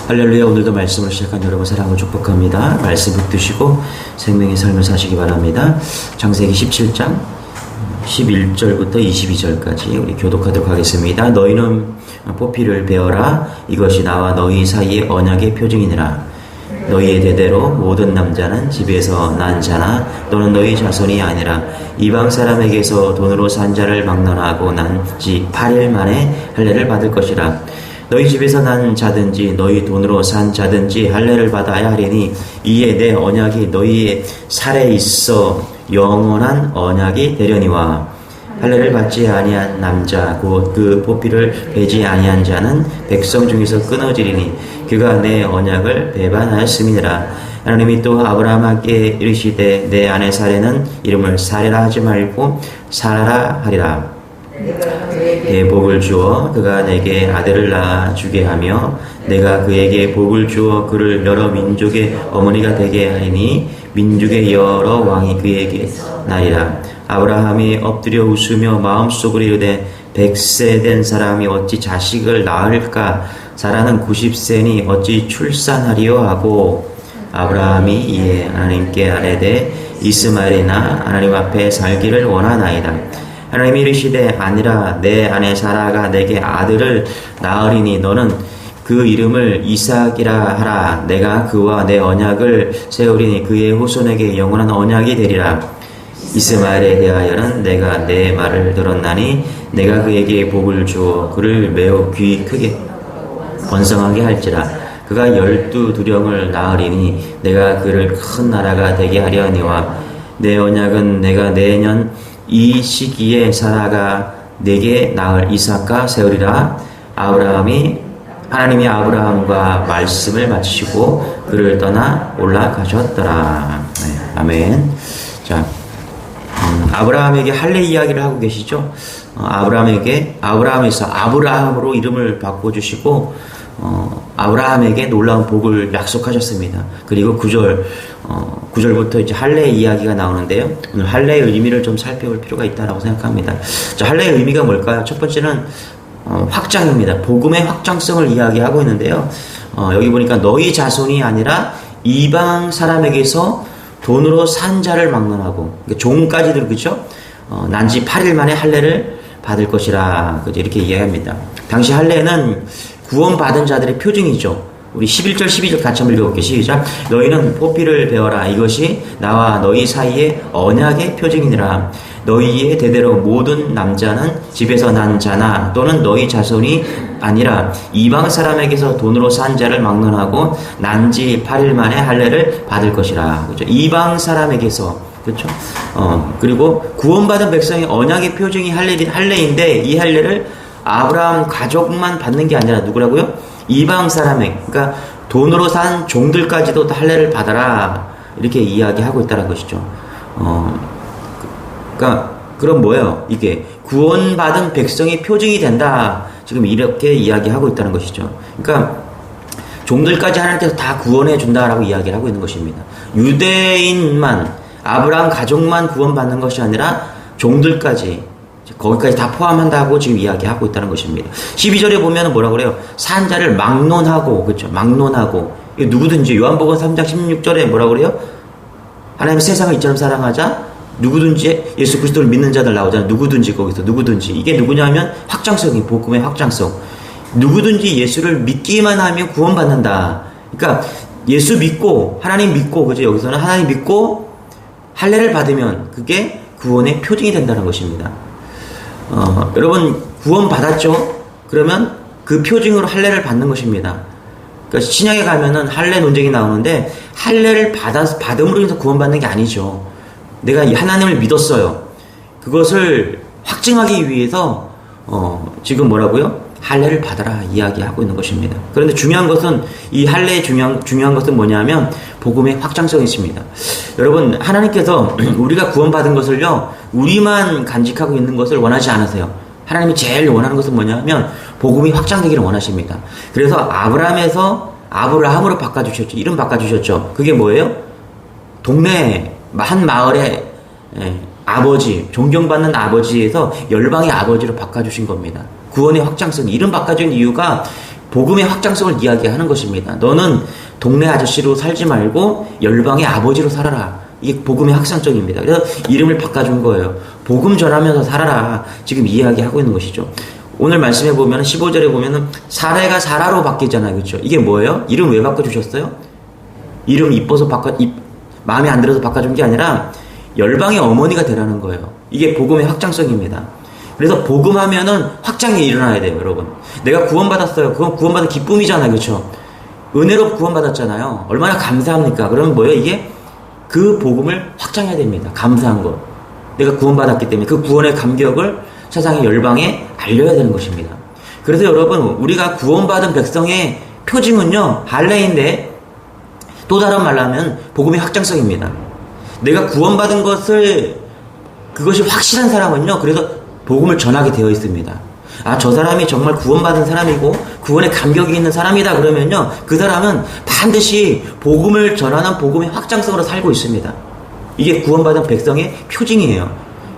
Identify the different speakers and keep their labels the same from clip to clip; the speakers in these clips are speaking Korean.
Speaker 1: 할렐루야. 오늘도 말씀을 시작한 여러분 사랑을 축복합니다. 말씀 붙드시고 생명의 삶을 사시기 바랍니다. 창세기 17장 11절부터 22절까지 우리 교독하도록 하겠습니다. 너희는 포피를 베어라. 이것이 나와 너희 사이의 언약의 표징이니라. 너희의 대대로 모든 남자는 집에서 난 자나 또는 너희 자손이 아니라 이방 사람에게서 돈으로 산 자를 막론하고 난 지 8일 만에 할례를 받을 것이라. 너희 집에서 난 자든지 너희 돈으로 산 자든지 할례를 받아야 하리니 이에 내 언약이 너희의 살에 있어 영원한 언약이 되려니와. 할례를 받지 아니한 남자 곧 그 포피를 베지 아니한 자는 백성 중에서 끊어지리니 그가 내 언약을 배반하였음이니라. 하나님이 또 아브라함에게 이르시되 내 아내 사레는 이름을 사레라 하지 말고 사라라 하리라. 내 복을 주어 그가 내게 아들을 낳아 주게 하며 내가 그에게 복을 주어 그를 여러 민족의 어머니가 되게 하리니 민족의 여러 왕이 그에게 나리라. 아브라함이 엎드려 웃으며 마음속으로 이르되 100세 된 사람이 어찌 자식을 낳을까? 사라는 90세니 어찌 출산하리요? 하고 아브라함이 이에 하나님께 아뢰되 이스마엘이나 하나님 앞에 살기를 원하나이다. 하나님이 이르시되 아니라 내 아내 사라가 내게 아들을 낳으리니 너는 그 이름을 이삭이라 하라. 내가 그와 내 언약을 세우리니 그의 후손에게 영원한 언약이 되리라. 이스마엘에 대하여는 내가 내 말을 들었나니 내가 그에게 복을 주어 그를 매우 귀 크게 번성하게 할지라. 그가 12두령을 낳으리니 내가 그를 큰 나라가 되게 하려니와 내 언약은 내가 내년 이 시기에 사라가 내게 낳을 이삭과 세우리라. 하나님이 아브라함과 말씀을 마치시고 그를 떠나 올라가셨더라. 네, 아멘. 자, 아브라함에게 할례 이야기를 하고 계시죠. 아브라함에서 아브라함으로 이름을 바꿔주시고 아브라함에게 놀라운 복을 약속하셨습니다. 그리고 9절부터 이제 할례 이야기가 나오는데요. 오늘 할례의 의미를 좀 살펴볼 필요가 있다고 생각합니다. 자, 할례의 의미가 뭘까요? 첫 번째는 확장입니다. 복음의 확장성을 이야기하고 있는데요. 여기 보니까 너희 자손이 아니라 이방 사람에게서 돈으로 산 자를 막론하고, 그러니까 종까지도 그렇죠? 난지 8일 만에 할례를 받을 것이라, 그죠? 이렇게 이야기합니다. 당시 할례는 구원받은 자들의 표징이죠. 우리 11절 12절 같이 한번 읽어볼게요. 시작. 너희는 포피를 베어라. 이것이 나와 너희 사이의 언약의 표징이니라. 너희의 대대로 모든 남자는 집에서 난 자나 또는 너희 자손이 아니라 이방 사람에게서 돈으로 산 자를 막론하고 난지 8일 만에 할례를 받을 것이라. 그렇죠? 이방 사람에게서, 그렇죠? 그리고 구원받은 백성의 언약의 표징이 할례인데 이 할례를 아브라함 가족만 받는 게 아니라 누구라고요? 이방 사람에, 그러니까 돈으로 산 종들까지도 할례를 받아라. 이렇게 이야기하고 있다는 것이죠. 그러니까 그럼 뭐예요? 이게 구원받은 백성의 표징이 된다. 지금 이렇게 이야기하고 있다는 것이죠. 그러니까 종들까지 하나님께서 다 구원해 준다라고 이야기를 하고 있는 것입니다. 유대인만, 아브라함 가족만 구원받는 것이 아니라 종들까지, 거기까지 다 포함한다고 지금 이야기하고 있다는 것입니다. 12절에 보면 뭐라고 그래요? 산 자를 막론하고, 그렇죠? 막론하고. 누구든지, 요한복음 3장 16절에 뭐라고 그래요? 하나님 세상을 이처럼 사랑하자. 누구든지 예수 그리스도를 믿는 자들 나오잖아요. 누구든지 거기서 누구든지. 이게 누구냐면 확장성이, 복음의 확장성. 누구든지 예수를 믿기만 하면 구원받는다. 그러니까 예수 믿고 하나님 믿고, 그죠? 여기서는 하나님 믿고 할례를 받으면 그게 구원의 표징이 된다는 것입니다. 여러분 구원 받았죠? 그러면 그 표징으로 할례를 받는 것입니다. 그러니까 신약에 가면은 할례 논쟁이 나오는데 할례를 받음으로 해서 구원받는 게 아니죠. 내가 하나님을 믿었어요. 그것을 확증하기 위해서 지금 뭐라고요? 할례를 받아라 이야기하고 있는 것입니다. 그런데 중요한 것은 이 할례의 중요한 것은 뭐냐면 복음의 확장성이 있습니다. 여러분 하나님께서 우리가 구원받은 것을요 우리만 간직하고 있는 것을 원하지 않으세요. 하나님이 제일 원하는 것은 뭐냐면 복음이 확장되기를 원하십니다. 그래서 아브라함에서 아브라함으로 바꿔주셨죠. 이름 바꿔주셨죠. 그게 뭐예요? 동네 한 마을의 아버지, 존경받는 아버지에서 열방의 아버지로 바꿔주신 겁니다. 구원의 확장성, 이름 바꿔준 이유가 복음의 확장성을 이야기하는 것입니다. 너는 동네 아저씨로 살지 말고 열방의 아버지로 살아라. 이게 복음의 확장성입니다. 그래서 이름을 바꿔준 거예요. 복음 전하면서 살아라. 지금 이야기하고 있는 것이죠. 오늘 말씀해 보면 15절에 보면은 사라가 사라로 바뀌잖아요. 그렇죠? 이게 뭐예요? 이름 왜 바꿔주셨어요? 이름 이뻐서 마음에 안 들어서 바꿔준 게 아니라 열방의 어머니가 되라는 거예요. 이게 복음의 확장성입니다. 그래서 복음하면은 확장이 일어나야 돼요, 여러분. 내가 구원받았어요. 그건 구원받은 기쁨이잖아요, 그렇죠? 은혜로 구원받았잖아요. 얼마나 감사합니까? 그러면 뭐예요? 이게 그 복음을 확장해야 됩니다. 감사한 것. 내가 구원받았기 때문에 그 구원의 감격을 세상의 열방에 알려야 되는 것입니다. 그래서 여러분, 우리가 구원받은 백성의 표징은요, 할례인데 또 다른 말로 하면 복음의 확장성입니다. 내가 구원받은 그것이 확실한 사람은요, 그래서 복음을 전하게 되어 있습니다. 아, 저 사람이 정말 구원받은 사람이고 구원의 감격이 있는 사람이다 그러면요, 그 사람은 반드시 복음을 전하는 복음의 확장성으로 살고 있습니다. 이게 구원받은 백성의 표징이에요.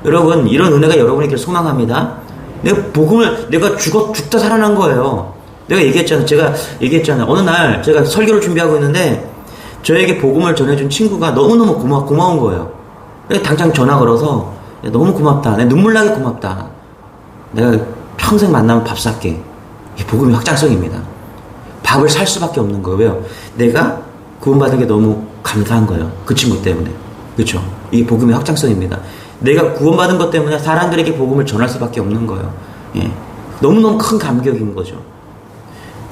Speaker 1: 여러분, 이런 은혜가 여러분에게 소망합니다. 내가 죽다 살아난 거예요. 제가 얘기했잖아요. 어느 날 제가 설교를 준비하고 있는데 저에게 복음을 전해준 친구가 너무너무 고마운 거예요. 당장 전화 걸어서 너무 고맙다. 내가 눈물 나게 고맙다. 내가 평생 만나면 밥 살게. 이게 복음의 확장성입니다. 밥을 살 수밖에 없는 거예요. 왜요? 내가 구원받은 게 너무 감사한 거예요. 그 친구 때문에. 그렇죠? 이게 복음의 확장성입니다. 내가 구원받은 것 때문에 사람들에게 복음을 전할 수밖에 없는 거예요. 예. 너무너무 큰 감격인 거죠.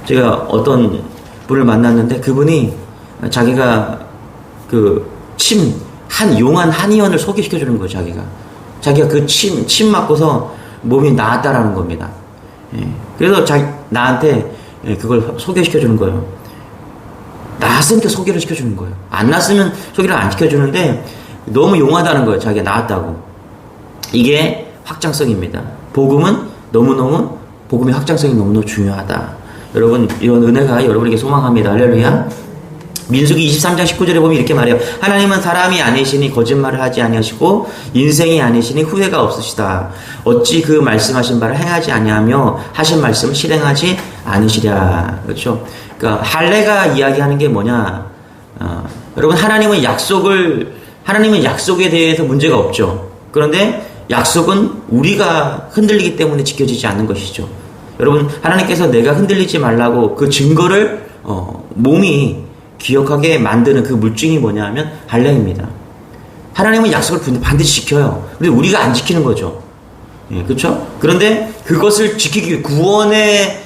Speaker 1: 제가 어떤 분을 만났는데 그분이 자기가 용한 한의원을 소개시켜 주는 거예요, 자기가 그 침 맞고서 몸이 나았다라는 겁니다. 예. 그래서 나한테 그걸 소개시켜 주는 거예요. 나았으니까 소개를 시켜 주는 거예요. 안 나았으면 소개를 안 시켜 주는데 너무 용하다는 거예요, 자기가 나았다고. 이게 확장성입니다. 복음의 확장성이 너무너무 중요하다. 여러분, 이런 은혜가 여러분에게 소망합니다. 할렐루야. 민수기 23장 19절에 보면 이렇게 말해요. 하나님은 사람이 아니시니 거짓말을 하지 아니하시고 인생이 아니시니 후회가 없으시다. 어찌 그 말씀하신 바를 행하지 아니하며 하신 말씀을 실행하지 않으시랴. 그렇죠? 그러니까 할례가 이야기하는 게 뭐냐? 여러분, 하나님은 약속에 대해서 문제가 없죠. 그런데 약속은 우리가 흔들리기 때문에 지켜지지 않는 것이죠. 여러분, 하나님께서 내가 흔들리지 말라고 그 증거를 몸이 기억하게 만드는 그 물증이 뭐냐면 할례입니다. 하나님은 약속을 반드시 지켜요. 근데 우리가 안 지키는 거죠. 예, 그렇죠? 그런데 그것을 지키기 위해 구원의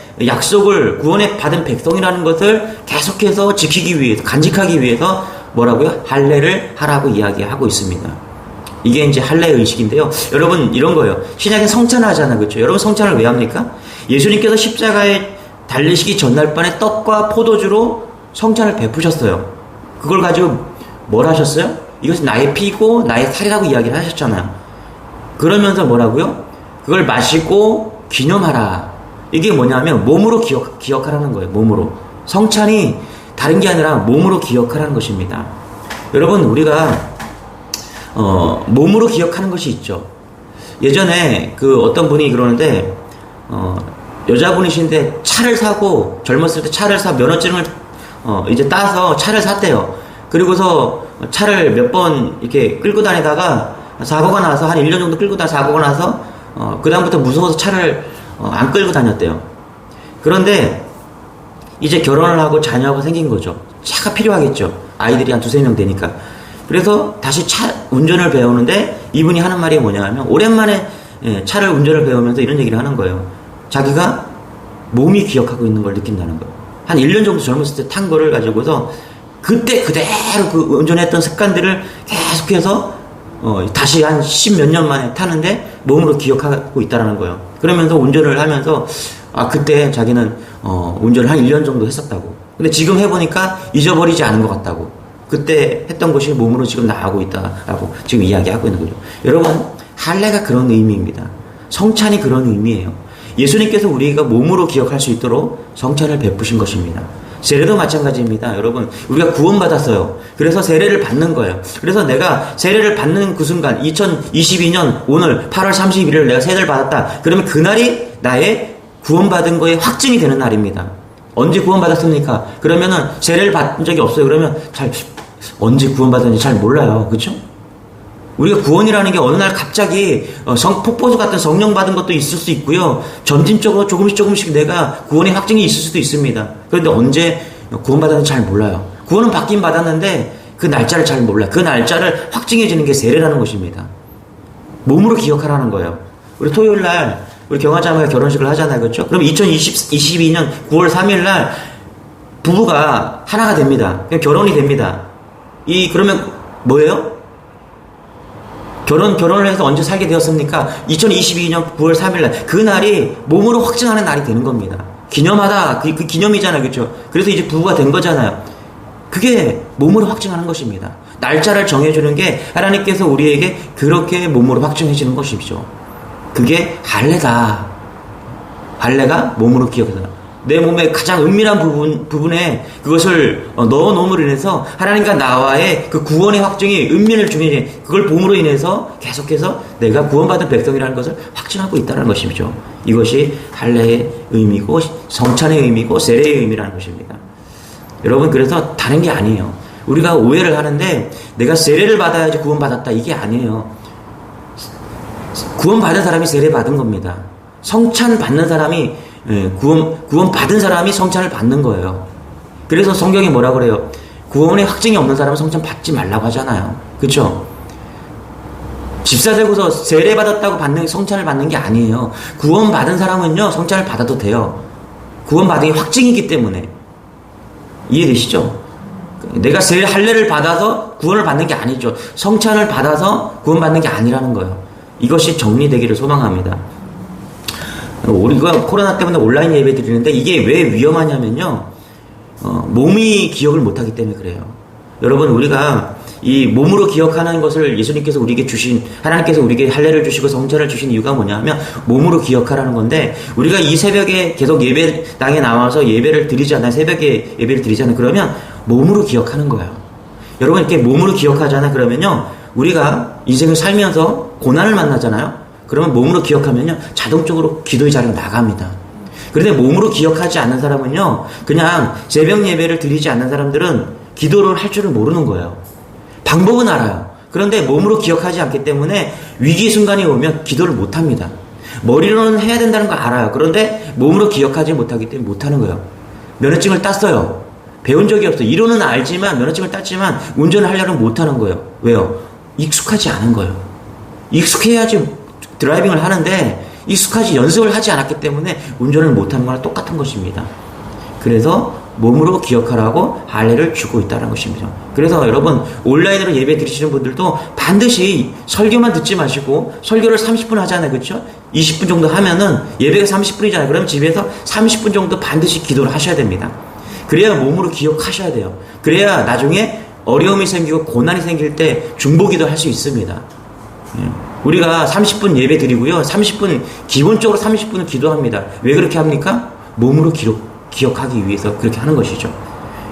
Speaker 1: 받은 백성이라는 것을 계속해서 지키기 위해서, 간직하기 위해서 뭐라고요? 할례를 하라고 이야기하고 있습니다. 이게 이제 할례의 의식인데요. 여러분, 이런 거예요. 신약에 성찬을 하잖아요. 그렇죠? 여러분, 성찬을 왜 합니까? 예수님께서 십자가에 달리시기 전날 밤에 떡과 포도주로 성찬을 베푸셨어요. 그걸 가지고 뭘 하셨어요? 이것은 나의 피고 나의 살이라고 이야기를 하셨잖아요. 그러면서 뭐라고요? 그걸 마시고 기념하라. 이게 뭐냐면 몸으로 기억하라는 거예요. 몸으로. 성찬이 다른 게 아니라 몸으로 기억하라는 것입니다. 여러분, 우리가 몸으로 기억하는 것이 있죠. 예전에 어떤 분이 그러는데 여자분이신데 차를 사고 젊었을 때 면허증을 이제 따서 차를 샀대요. 그리고서 차를 몇 번 이렇게 끌고 다니다가 사고가 나서 한 1년 정도 끌고 사고가 나서 그다음부터 무서워서 차를 안 끌고 다녔대요. 그런데 이제 결혼을 하고 자녀가 생긴 거죠. 차가 필요하겠죠. 아이들이 한 2-3명 되니까. 그래서 다시 차 운전을 배우는데 이분이 하는 말이 뭐냐면 오랜만에 차를 운전을 배우면서 이런 얘기를 하는 거예요. 자기가 몸이 기억하고 있는 걸 느낀다는 거예요. 한 1년 정도 젊었을 때 탄 거를 가지고서 그때 그대로 그 운전했던 습관들을 계속해서 다시 한 10몇 년 만에 타는데 몸으로 기억하고 있다는 거예요. 그러면서 운전을 하면서 그때 자기는 운전을 한 1년 정도 했었다고. 근데 지금 해보니까 잊어버리지 않은 것 같다고. 그때 했던 것이 몸으로 지금 나오고 있다라고 지금 이야기하고 있는 거죠. 여러분, 할례가 그런 의미입니다. 성찬이 그런 의미예요. 예수님께서 우리가 몸으로 기억할 수 있도록 성찬을 베푸신 것입니다. 세례도 마찬가지입니다. 여러분, 우리가 구원받았어요. 그래서 세례를 받는 거예요. 그래서 내가 세례를 받는 그 순간 2022년 오늘 8월 31일 내가 세례를 받았다. 그러면 그날이 나의 구원받은 거에 확증이 되는 날입니다. 언제 구원받았습니까? 그러면은 세례를 받은 적이 없어요. 그러면 언제 구원받았는지 잘 몰라요. 그렇죠? 우리가 구원이라는 게 어느 날 갑자기 폭포수 같은 성령 받은 것도 있을 수 있고요. 점진적으로 조금씩 내가 구원의 확증이 있을 수도 있습니다. 그런데 언제 구원받았는지 잘 몰라요. 구원은 받긴 받았는데 그 날짜를 잘 몰라요. 그 날짜를 확증해 주는 게 세례라는 것입니다. 몸으로 기억하라는 거예요. 우리 토요일 날 우리 경화자매가 결혼식을 하잖아요. 그렇죠? 그럼 2022년 9월 3일 날 부부가 하나가 됩니다. 결혼이 됩니다. 그러면 뭐예요? 결혼을 해서 언제 살게 되었습니까? 2022년 9월 3일 날. 그 날이 몸으로 확증하는 날이 되는 겁니다. 기념하다. 그 기념이잖아요. 그렇죠? 그래서 이제 부부가 된 거잖아요. 그게 몸으로 확증하는 것입니다. 날짜를 정해주는 게 하나님께서 우리에게 그렇게 몸으로 확증해 주는 것이죠. 그게 할례다. 할례가 몸으로 기억하다. 내 몸의 가장 은밀한 부분에 그것을 넣어놓음으로 인해서 하나님과 나와의 그 구원의 확증이 은밀을 주니 그걸 봄으로 인해서 계속해서 내가 구원받은 백성이라는 것을 확증하고 있다는 것이죠. 이것이 할례의 의미고 성찬의 의미고 세례의 의미라는 것입니다. 여러분, 그래서 다른 게 아니에요. 우리가 오해를 하는데 내가 세례를 받아야지 구원받았다, 이게 아니에요. 구원받은 사람이 세례 받은 겁니다. 성찬 받는 사람이 구원 받은 사람이 성찬을 받는 거예요. 그래서 성경이 뭐라 그래요? 구원의 확증이 없는 사람은 성찬 받지 말라고 하잖아요. 그렇죠? 집사 되고서 세례 받았다고 성찬을 받는 게 아니에요. 구원 받은 사람은요, 성찬을 받아도 돼요. 구원 받은 게 확증이기 때문에. 이해되시죠? 내가 할례를 받아서 구원을 받는 게 아니죠. 성찬을 받아서 구원받는 게 아니라는 거예요. 이것이 정리되기를 소망합니다. 우리가 코로나 때문에 온라인 예배 드리는데 이게 왜 위험하냐면요, 몸이 기억을 못하기 때문에 그래요. 여러분, 우리가 이 몸으로 기억하는 것을 예수님께서 우리에게 하나님께서 우리에게 할례를 주시고 성찬을 주신 이유가 뭐냐면 몸으로 기억하라는 건데, 우리가 이 새벽에 계속 예배당에 나와서 예배를 드리잖아요. 새벽에 예배를 드리잖아요. 그러면 몸으로 기억하는 거예요. 여러분, 이렇게 몸으로 기억하잖아요. 그러면요, 우리가 인생을 살면서 고난을 만나잖아요. 그러면 몸으로 기억하면요, 자동적으로 기도의 자리로 나갑니다. 그런데 몸으로 기억하지 않는 사람은요, 그냥 새벽 예배를 드리지 않는 사람들은 기도를 할 줄을 모르는 거예요. 방법은 알아요. 그런데 몸으로 기억하지 않기 때문에 위기 순간이 오면 기도를 못합니다. 머리로는 해야 된다는 거 알아요. 그런데 몸으로 기억하지 못하기 때문에 못하는 거예요. 면허증을 땄어요. 배운 적이 없어요. 이론은 알지만, 면허증을 땄지만 운전을 하려면 못하는 거예요. 왜요? 익숙하지 않은 거예요. 익숙해야지 드라이빙을 하는데 익숙하지 연습을 하지 않았기 때문에 운전을 못하는 거랑 똑같은 것입니다. 그래서 몸으로 기억하라고 할례를 주고 있다는 것입니다. 그래서 여러분, 온라인으로 예배 드리시는 분들도 반드시 설교만 듣지 마시고, 설교를 30분 하잖아요. 그렇죠? 20분 정도 하면은 예배가 30분이잖아요. 그럼 집에서 30분 정도 반드시 기도를 하셔야 됩니다. 그래야 몸으로 기억하셔야 돼요. 그래야 나중에 어려움이 생기고 고난이 생길 때 중보기도 할 수 있습니다. 우리가 30분 예배 드리고요, 30분, 기본적으로 30분은 기도합니다. 왜 그렇게 합니까? 몸으로 기억하기 위해서 그렇게 하는 것이죠.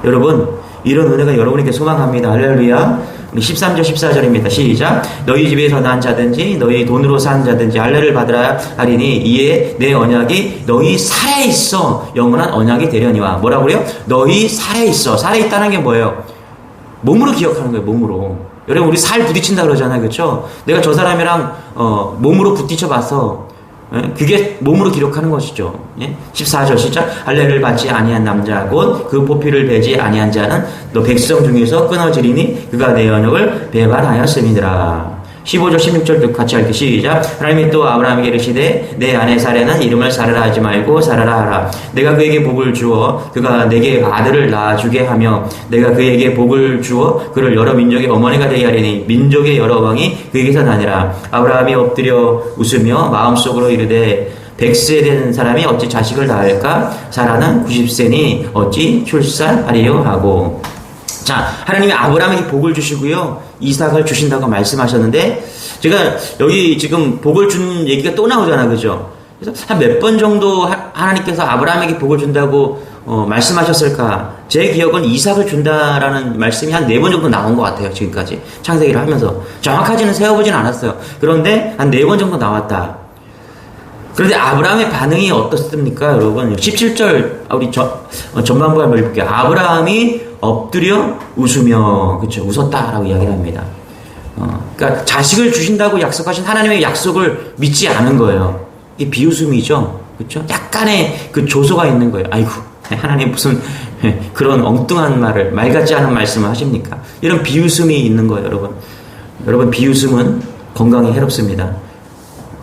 Speaker 1: 여러분, 이런 은혜가 여러분에게 소망합니다. 할렐루야. 우리 13절 14절입니다. 시작. 너희 집에서 난 자든지 너희 돈으로 산 자든지 할례를 받으라 하리니 이에 내 언약이 너희 살에 있어 영원한 언약이 되려니와. 뭐라고요? 너희 살에 있어. 살에 있다는 게 뭐예요? 몸으로 기억하는 거예요. 몸으로. 여러분, 우리 살 부딪힌다 그러잖아요. 그렇죠? 내가 저 사람이랑 몸으로 부딪혀 봐서 그게 몸으로 기록하는 것이죠. 14절 시작. 할례를 받지 아니한 남자 곧 그 보피를 베지 아니한 자는 너 백성 중에서 끊어지리니 그가 내 언약을 배반하였음이니라. 15절 16절도 같이 할게. 시작. 하나님이 또 아브라함에게 이르시되 내 아내 사레는 이름을 사라라 하지 말고 사라라 하라. 내가 그에게 복을 주어 그가 내게 아들을 낳아주게 하며 내가 그에게 복을 주어 그를 여러 민족의 어머니가 되게 하리니 민족의 여러 왕이 그에게서 나니라. 아브라함이 엎드려 웃으며 마음속으로 이르되 100세 된 사람이 어찌 자식을 낳을까? 사라는 90세니 어찌 출산하리요 하고. 자, 하나님이 아브라함에게 복을 주시고요, 이삭을 주신다고 말씀하셨는데, 제가 여기 지금 복을 준 얘기가 또 나오잖아요. 그죠? 그래서 한 몇 번 정도 하나님께서 아브라함에게 복을 준다고 말씀하셨을까? 제 기억은 이삭을 준다라는 말씀이 한 4번 정도 나온 것 같아요. 지금까지 창세기를 하면서 정확하지는 세어보진 않았어요. 그런데 한 4번 정도 나왔다. 그런데 아브라함의 반응이 어떻습니까, 여러분? 17절, 우리 전반부 한번 읽을게요. 아브라함이 엎드려 웃으며, 그쵸, 웃었다라고 이야기를 합니다. 그러니까 자식을 주신다고 약속하신 하나님의 약속을 믿지 않은 거예요. 이게 비웃음이죠. 그쵸? 약간의 그 조소가 있는 거예요. 아이고, 하나님 무슨 그런 엉뚱한 말을, 말 같지 않은 말씀을 하십니까? 이런 비웃음이 있는 거예요, 여러분. 여러분, 비웃음은 건강에 해롭습니다.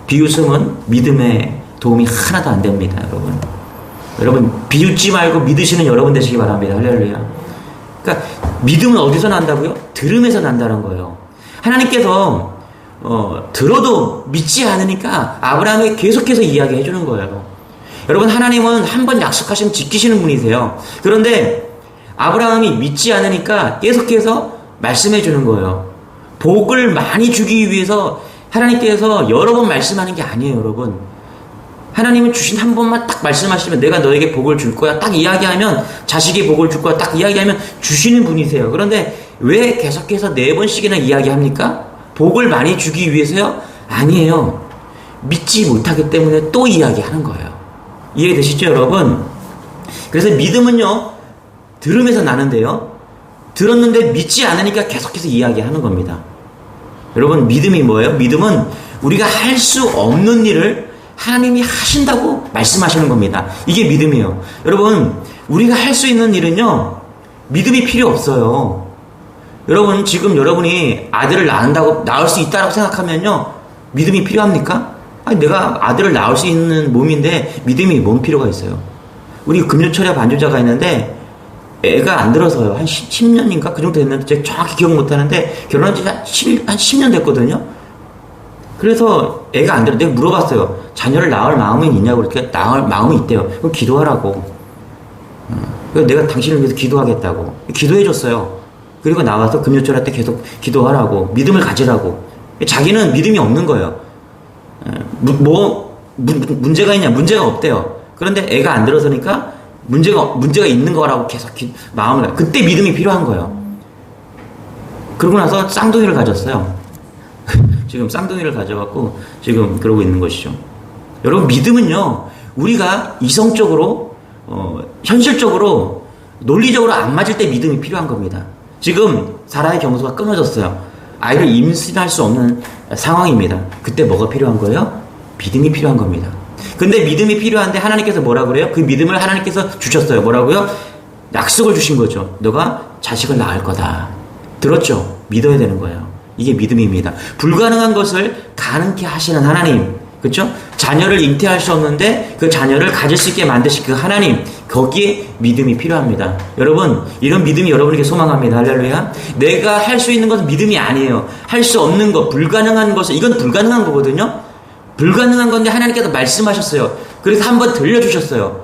Speaker 1: 비웃음은 믿음에 도움이 하나도 안 됩니다, 여러분. 여러분, 비웃지 말고 믿으시는 여러분 되시기 바랍니다. 할렐루야. 그러니까 믿음은 어디서 난다고요? 들음에서 난다는 거예요. 하나님께서 들어도 믿지 않으니까 아브라함에게 계속해서 이야기해 주는 거예요. 여러분, 하나님은 한 번 약속하시면 지키시는 분이세요. 그런데 아브라함이 믿지 않으니까 계속해서 말씀해 주는 거예요. 복을 많이 주기 위해서 하나님께서 여러 번 말씀하는 게 아니에요, 여러분. 하나님은 주신 한 번만 딱 말씀하시면 내가 너에게 복을 줄 거야 딱 이야기하면, 자식이 복을 줄 거야 딱 이야기하면 주시는 분이세요. 그런데 왜 계속해서 4번씩이나 이야기합니까? 복을 많이 주기 위해서요? 아니에요. 믿지 못하기 때문에 또 이야기하는 거예요. 이해되시죠, 여러분? 그래서 믿음은요, 들음에서 나는데요, 들었는데 믿지 않으니까 계속해서 이야기하는 겁니다. 여러분, 믿음이 뭐예요? 믿음은 우리가 할 수 없는 일을 하나님이 하신다고 말씀하시는 겁니다. 이게 믿음이에요. 여러분, 우리가 할 수 있는 일은요, 믿음이 필요 없어요. 여러분, 지금 여러분이 아들을 낳을 수 있다고 생각하면요, 믿음이 필요합니까? 아니, 내가 아들을 낳을 수 있는 몸인데 믿음이 뭔 필요가 있어요? 우리 금요철야 반주자가 있는데 애가 안 들어서요. 한 10년인가? 그 정도 됐는데 제가 정확히 기억 못 하는데 결혼한 지 한 10년 됐거든요. 그래서 애가 안 들어. 내가 물어봤어요. 자녀를 낳을 마음이 있냐고. 그렇게 낳을 마음이 있대요. 그럼 기도하라고. 그래서 내가 당신을 위해서 기도하겠다고. 기도해줬어요. 그리고 나와서 금요철야 때 계속 기도하라고. 믿음을 가지라고. 자기는 믿음이 없는 거예요. 문제가 있냐? 문제가 없대요. 그런데 애가 안 들어서니까 문제가 있는 거라고 계속 마음을, 그때 믿음이 필요한 거예요. 그러고 나서 쌍둥이를 가졌어요. 지금 쌍둥이를 가져갖고 지금 그러고 있는 것이죠. 여러분, 믿음은요, 우리가 이성적으로, 현실적으로, 논리적으로 안 맞을 때 믿음이 필요한 겁니다. 지금 사라의 경수가 끊어졌어요. 아이를 임신할 수 없는 상황입니다. 그때 뭐가 필요한 거예요? 믿음이 필요한 겁니다. 근데 믿음이 필요한데 하나님께서 뭐라 그래요? 그 믿음을 하나님께서 주셨어요. 뭐라고요? 약속을 주신 거죠. 너가 자식을 낳을 거다. 들었죠? 믿어야 되는 거예요. 이게 믿음입니다. 불가능한 것을 가능케 하시는 하나님, 그렇죠? 자녀를 잉태할 수 없는데 그 자녀를 가질 수 있게 만드신 그 하나님, 거기에 믿음이 필요합니다. 여러분, 이런 믿음이 여러분에게 소망합니다. 할렐루야. 내가 할 수 있는 것은 믿음이 아니에요. 할 수 없는 것, 불가능한 것은, 이건 불가능한 거거든요. 불가능한 건데 하나님께서 말씀하셨어요. 그래서 한번 들려주셨어요.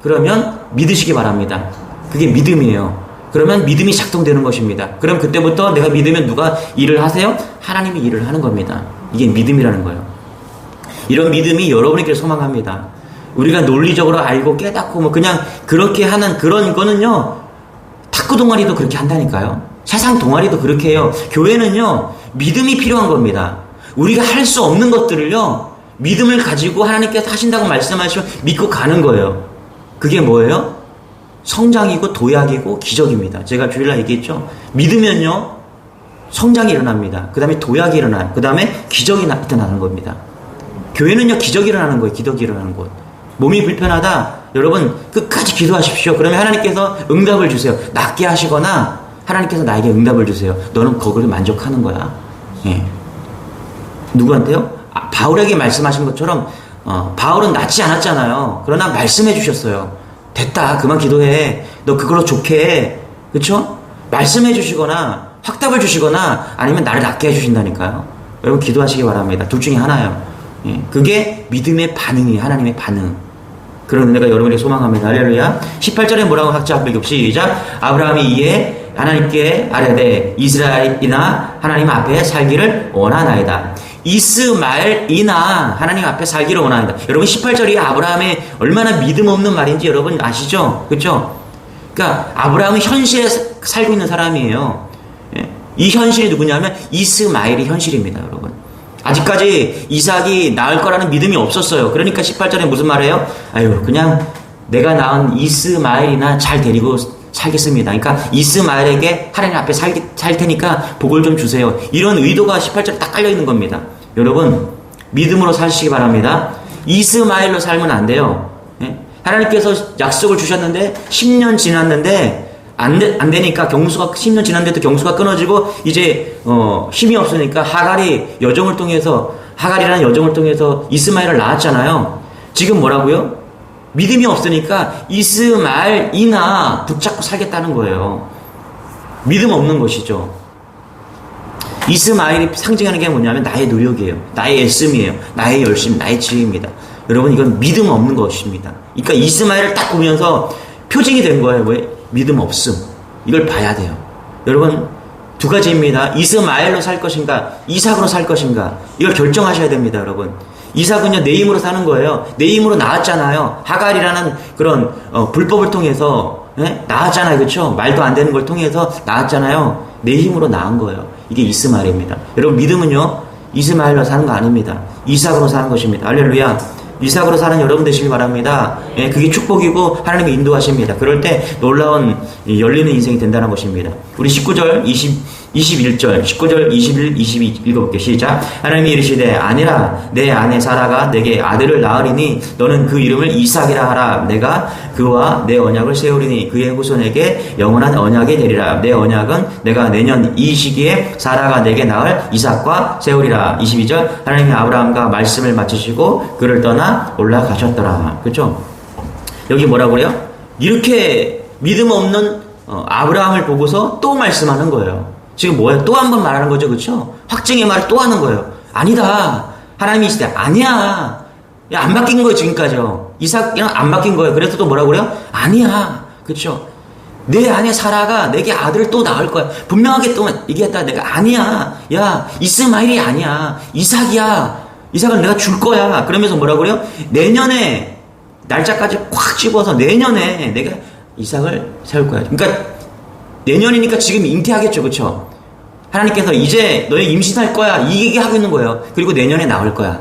Speaker 1: 그러면 믿으시기 바랍니다. 그게 믿음이에요. 그러면 믿음이 작동되는 것입니다. 그럼 그때부터 내가 믿으면 누가 일을 하세요? 하나님이 일을 하는 겁니다. 이게 믿음이라는 거예요. 이런 믿음이 여러분에게 소망합니다. 우리가 논리적으로 알고 깨닫고 뭐 그냥 그렇게 하는 그런 거는요, 탁구 동아리도 그렇게 한다니까요. 세상 동아리도 그렇게 해요. 교회는요, 믿음이 필요한 겁니다. 우리가 할 수 없는 것들을요, 믿음을 가지고 하나님께서 하신다고 말씀하시면 믿고 가는 거예요. 그게 뭐예요? 성장이고 도약이고 기적입니다. 제가 주일날 얘기했죠. 믿으면요, 성장이 일어납니다. 그 다음에 도약이 일어나요. 그 다음에 기적이 나타나는 겁니다. 교회는요, 기적이 일어나는 거예요. 기적이 일어나는 곳. 몸이 불편하다, 여러분 끝까지 기도하십시오. 그러면 하나님께서 응답을 주세요. 낫게 하시거나 하나님께서 나에게 응답을 주세요. 너는 거기를 만족하는 거야. 예. 누구한테요? 바울에게 말씀하신 것처럼 바울은 낫지 않았잖아요. 그러나 말씀해 주셨어요. 됐다, 그만 기도해. 너 그걸로 좋게 해. 그쵸? 말씀해 주시거나 확답을 주시거나 아니면 나를 낫게 해주신다니까요. 여러분, 기도하시기 바랍니다. 둘 중에 하나예요. 예. 그게 믿음의 반응이에요. 하나님의 반응. 그런 은혜가 여러분에게 소망합니다. 할렐루야. 18절에 뭐라고 각자 앞에 겹 시작. 아브라함이 이에 하나님께 아뢰되 이스라엘이나 하나님 앞에 살기를 원하나이다. 이스마엘이나 하나님 앞에 살기를 원하나이다. 여러분, 18절이 아브라함의 얼마나 믿음 없는 말인지 여러분 아시죠? 그렇죠? 그러니까 아브라함은 현실에 살고 있는 사람이에요. 이 현실이 누구냐면 이스마엘이 현실입니다. 여러분, 아직까지 이삭이 낳을 거라는 믿음이 없었어요. 그러니까 18절에 무슨 말이에요? 아유, 그냥 내가 낳은 이스마엘이나 잘 데리고 살겠습니다. 그러니까 이스마엘에게 하나님 앞에 살 테니까 복을 좀 주세요. 이런 의도가 18절에 딱 깔려 있는 겁니다. 여러분, 믿음으로 사시기 바랍니다. 이스마엘로 살면 안 돼요. 예? 하나님께서 약속을 주셨는데 10년 지났는데 안 되니까 10년 지났는데도 경수가 끊어지고 이제 힘이 없으니까 하갈이라는 여정을 통해서 이스마엘을 낳았잖아요. 지금 뭐라고요? 믿음이 없으니까 이스마엘이나 붙잡고 살겠다는 거예요. 믿음 없는 것이죠. 이스마엘이 상징하는 게 뭐냐면 나의 노력이에요. 나의 애씀이에요. 나의 열심, 나의 지혜입니다. 여러분, 이건 믿음 없는 것입니다. 그러니까 이스마엘을 딱 보면서 표징이 된 거예요. 왜? 믿음 없음. 이걸 봐야 돼요. 여러분, 두 가지입니다. 이스마엘로 살 것인가, 이삭으로 살 것인가. 이걸 결정하셔야 됩니다, 여러분. 이삭은요, 내 힘으로 사는 거예요. 내 힘으로 낳았잖아요. 하갈이라는 그런 불법을 통해서 낳았잖아요. 그렇죠? 말도 안 되는 걸 통해서 낳았잖아요. 내 힘으로 낳은 거예요. 이게 이스마엘입니다. 여러분, 믿음은요, 이스마엘로 사는 거 아닙니다. 이삭으로 사는 것입니다. 할렐루야. 이삭으로 사는 여러분 되시기 바랍니다. 예, 그게 축복이고 하나님이 인도하십니다. 그럴 때 놀라운 열리는 인생이 된다는 것입니다. 우리 19절, 21절, 19절, 21, 22 읽어볼게요. 시작. 하나님이 이르시되 아니라 내 아내 사라가 내게 아들을 낳으리니 너는 그 이름을 이삭이라 하라. 내가 그와 내 언약을 세우리니 그의 후손에게 영원한 언약이 되리라. 내 언약은 내가 내년 이 시기에 사라가 내게 낳을 이삭과 세우리라. 22절. 하나님이 아브라함과 말씀을 마치시고 그를 떠나 올라가셨더라. 그렇죠? 여기 뭐라고 그래요? 이렇게 믿음 없는 아브라함을 보고서 또 말씀하는 거예요. 지금 뭐예요? 또 한 번 말하는 거죠. 그렇죠? 확증의 말을 또 하는 거예요. 아니다. 하나님이 있을 때 아니야. 야, 안 바뀐 거예요. 지금까지요. 이삭이랑 안 바뀐 거예요. 그래서 또 뭐라고 그래요? 아니야. 그렇죠? 내 아내 사라가 내게 아들을 또 낳을 거야. 분명하게 또 얘기했다. 내가 아니야. 야, 이스마엘이 아니야. 이삭이야. 이삭을 내가 줄 거야. 그러면서 뭐라고 그래요? 내년에 날짜까지 콱 집어서 내년에 내가 이삭을 세울 거야. 그러니까 내년이니까 지금 잉태하겠죠. 그렇죠? 하나님께서 이제 너희 임신할 거야. 이 얘기하고 있는 거예요. 그리고 내년에 나올 거야.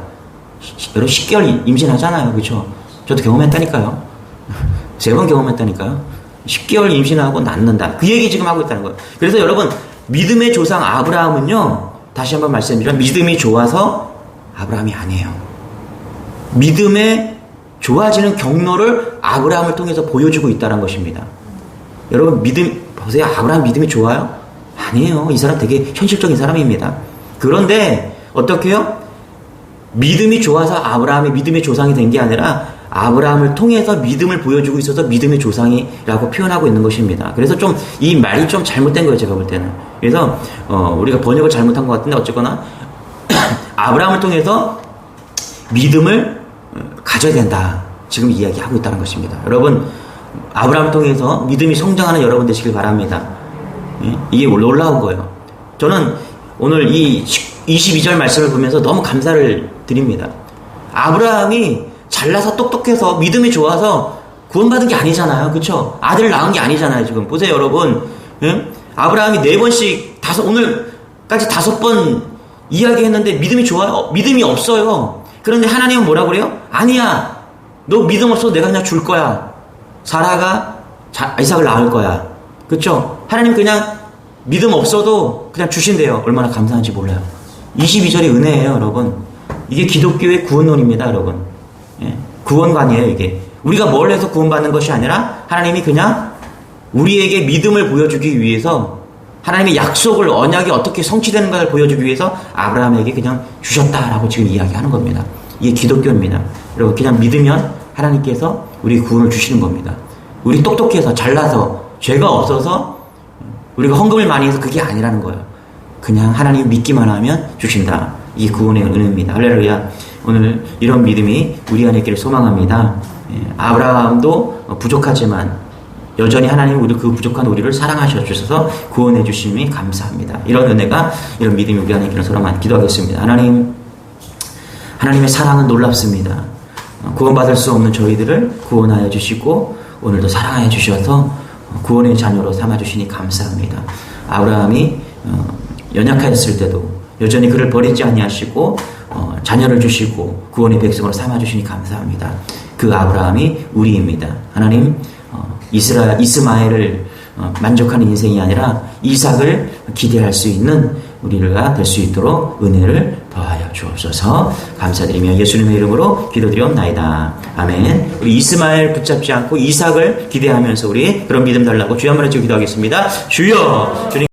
Speaker 1: 여러분 10개월 임신하잖아요. 그렇죠? 저도 경험했다니까요. 3번 경험했다니까요. 10개월 임신하고 낳는다. 그 얘기 지금 하고 있다는 거예요. 그래서 여러분, 믿음의 조상 아브라함은요, 다시 한번 말씀드리면 믿음이 좋아서 아브라함이 아니에요. 믿음의 좋아지는 경로를 아브라함을 통해서 보여주고 있다는 것입니다. 여러분, 믿음 보세요. 아브라함 믿음이 좋아요? 아니에요. 이 사람 되게 현실적인 사람입니다. 그런데 어떻게 해요? 믿음이 좋아서 아브라함이 믿음의 조상이 된 게 아니라 아브라함을 통해서 믿음을 보여주고 있어서 믿음의 조상이라고 표현하고 있는 것입니다. 그래서 좀 이 말이 좀 잘못된 거예요. 제가 볼 때는. 그래서 우리가 번역을 잘못한 것 같은데 어쨌거나 아브라함을 통해서 믿음을 가져야 된다. 지금 이야기하고 있다는 것입니다. 여러분, 아브라함을 통해서 믿음이 성장하는 여러분 되시길 바랍니다. 이게 놀라운 거예요. 저는 오늘 이 22절 말씀을 보면서 너무 감사를 드립니다. 아브라함이 잘나서 똑똑해서 믿음이 좋아서 구원받은 게 아니잖아요. 그렇죠? 아들을 낳은 게 아니잖아요. 지금 보세요, 여러분. 아브라함이 4번씩 오늘까지 5번 이야기했는데 믿음이 좋아요? 믿음이 없어요. 그런데 하나님은 뭐라고 그래요? 아니야. 너 믿음 없어도 내가 그냥 줄 거야. 사라가 이삭을 낳을 거야. 그렇죠? 하나님 그냥 믿음 없어도 그냥 주신대요. 얼마나 감사한지 몰라요. 22절이 은혜예요, 여러분. 이게 기독교의 구원론입니다, 여러분. 예, 구원관이에요, 이게. 우리가 뭘 해서 구원받는 것이 아니라 하나님이 그냥 우리에게 믿음을 보여주기 위해서 하나님의 약속을, 언약이 어떻게 성취되는가를 보여주기 위해서 아브라함에게 그냥 주셨다라고 지금 이야기하는 겁니다. 이게 기독교입니다. 여러분, 그냥 믿으면 하나님께서 우리 구원을 주시는 겁니다. 우리 똑똑해서 잘나서 죄가 없어서 우리가 헌금을 많이 해서 그게 아니라는 거예요. 그냥 하나님 믿기만 하면 주신다. 이게 구원의 은혜입니다. 할렐루야. 오늘 이런 믿음이 우리 안에 있기를 소망합니다. 아브라함도 부족하지만 여전히 하나님 우리 그 부족한 우리를 사랑하셔 주셔서 구원해 주심이 감사합니다. 이런 은혜가, 이런 믿음이 우리 안에 있기를 소망합니다. 기도하겠습니다. 하나님의 사랑은 놀랍습니다. 구원받을 수 없는 저희들을 구원하여 주시고 오늘도 사랑하여 주셔서 구원의 자녀로 삼아주시니 감사합니다. 아브라함이 연약하였을 때도 여전히 그를 버리지 아니하시고 자녀를 주시고 구원의 백성으로 삼아주시니 감사합니다. 그 아브라함이 우리입니다. 하나님 이스마엘을 만족하는 인생이 아니라 이삭을 기대할 수 있는 우리가 될 수 있도록 은혜를 더하여 주옵소서. 감사드리며 예수님의 이름으로 기도드리옵나이다. 아멘. 우리 이스마엘 붙잡지 않고 이삭을 기대하면서 우리 그런 믿음 달라고 주여 한번 해주고 기도하겠습니다. 주여 주님